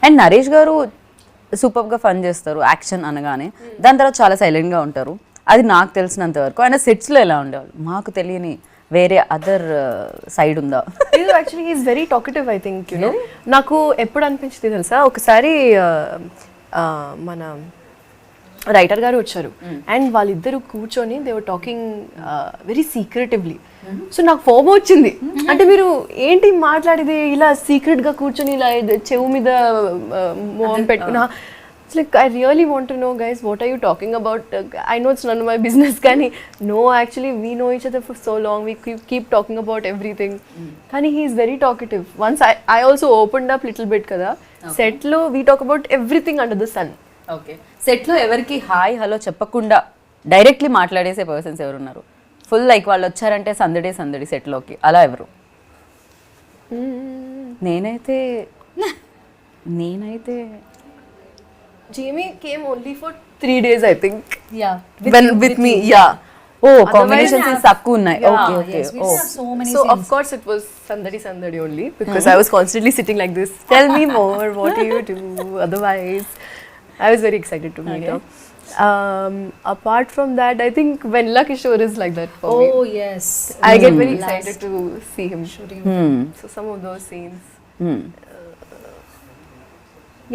And Naresh గారు సూపర్గా fun చేస్తారు యాక్షన్ అనగానే, దాని తర్వాత చాలా సైలెంట్గా ఉంటారు. అది నాకు తెలిసినంత వరకు. ఆయన సెట్స్లో ఎలా ఉండేవాళ్ళు, మాకు తెలియని వేరే అదర్ సైడ్ ఉందా? ఇది actually is very talkative I think you know. నాకు ఎప్పుడు అనిపించింది తెలుసా, ఒకసారి మన రైటర్ గారు వచ్చారు అండ్ వాళ్ళిద్దరు కూర్చొని they were talking very సీక్రెటివ్లీ. So నాకు ఫోమ్ వచ్చింది, అంటే మీరు ఏంటి మాట్లాడేది ఇలా సీక్రెట్గా కూర్చొని ఇలా చెవు మీద మోహన్ పెట్టుకున్నా. It's like, I really want to know, guys, what are you talking about? I know it's none of my business, Kani. No, actually, we know each other for so long. We keep talking about everything. Kani, he is very talkative. Once I also opened up little bit, kada. Set lo, we talk about everything under the sun. Okay, సెట్లో ఎవరికి hi hello చెప్పకుండా directly మాట్లాడేసే persons ఎవరున్నారు? Full like వాళ్ళు వచ్చారంటే సందడి సందడి సెట్లోకి, అలా ఎవరు? నేనైతే Jamie came only for 3 days, I think. Yeah. With me, yeah. ఓ కాంబినేషన్స్ తక్కువ ఉన్నాయి. Okay okay. ఓ So many So scenes. of course it was Sandadi only because I was constantly sitting like this. Tell me more. What do you do? Otherwise, I was very excited to meet her. Apart from that, I think Venla Kishore is like that for me. Oh yes. I get very excited to see him. So some of those scenes.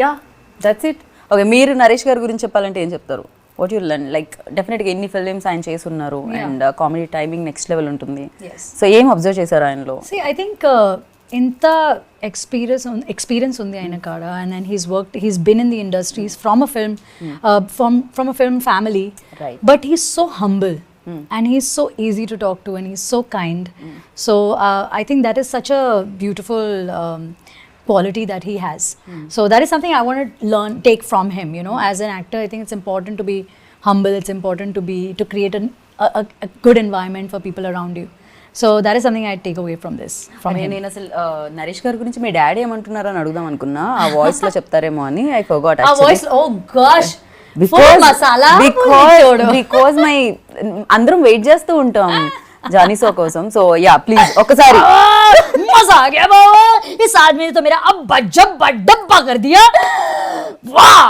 Yeah. That's it. Okay, మీరు నరేష్ గారి గురించి చెప్పాలంటే ఏం చెప్తారు? What you learn, like డెఫినెట్గా ఎన్ని films ఆయన చేసి ఉన్నారు and comedy timing next level ఉంటుంది. సో ఏం అబ్జర్వ్ చేశారు ఆయనలో? See, I think ఇంత experience ఉంది ఆయన కాడ, and then he's been in the industries from a film from a film family, Right. but he's so humble and he's so easy to talk to and he's so kind. So I think that is such a beautiful quality that he has. So that is something I want to take from him, you know. As an actor, I think it's important to be humble. It's important to create a good environment for people around you. So that is something I take away from this, from him. నేను అసలు నరేష్ గారి గురించి మీ daddy ఏమంటున్నారు అని అడుగుదాం అనుకున్నా, ఆ voice లో చెప్తారేమో అని. I forgot Our voice, oh gosh, full because masala, because my అందరం వెయిట్ చేస్తూ ఉంటాం జానీసో కోసం. సో యా ప్లీజ్ ఒకసారి. मजा आ गया बाबा, इस आदमी ने तो मेरा अब डब्बा कर दिया. वाह,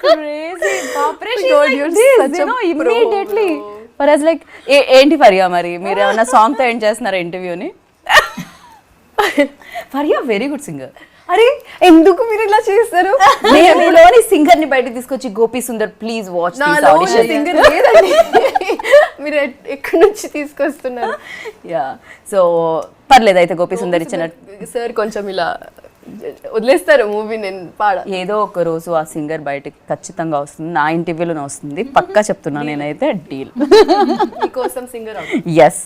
crazy బాప్రే, Oh my God, you're such a pro, immediately for us like ఏంటి ఫరియా, మరి మీరు ఏమైనా సాంగ్ తో ఎండ్ చేస్తున్నారా ఇంటర్వ్యూని? Faria very good singer. అరే ఎందుకు మీరు ఇలా చేస్తారు? మీలోని సింగర్ ని బయటకు తీసుకొచ్చి Gopi Sundar please watch this audition. Singer లేదండి, మీరు ఎక్కడి నుంచి తీసుకొస్తున్నారు? యా, సో పర్లేదు అయితే గోపి సుందర్ ఇచ్చిన సార్ కొంచెం ఇలా వదిలేస్తారు మూవీ, నేను పాడ. ఏదో ఒక రోజు ఆ సింగర్ బయటకి ఖచ్చితంగా వస్తుంది, నా ఇంటర్వ్యూలోనే వస్తుంది, పక్కా చెప్తున్నా నేనైతే. డీల్. మీకోసం సింగర్ ఎస్.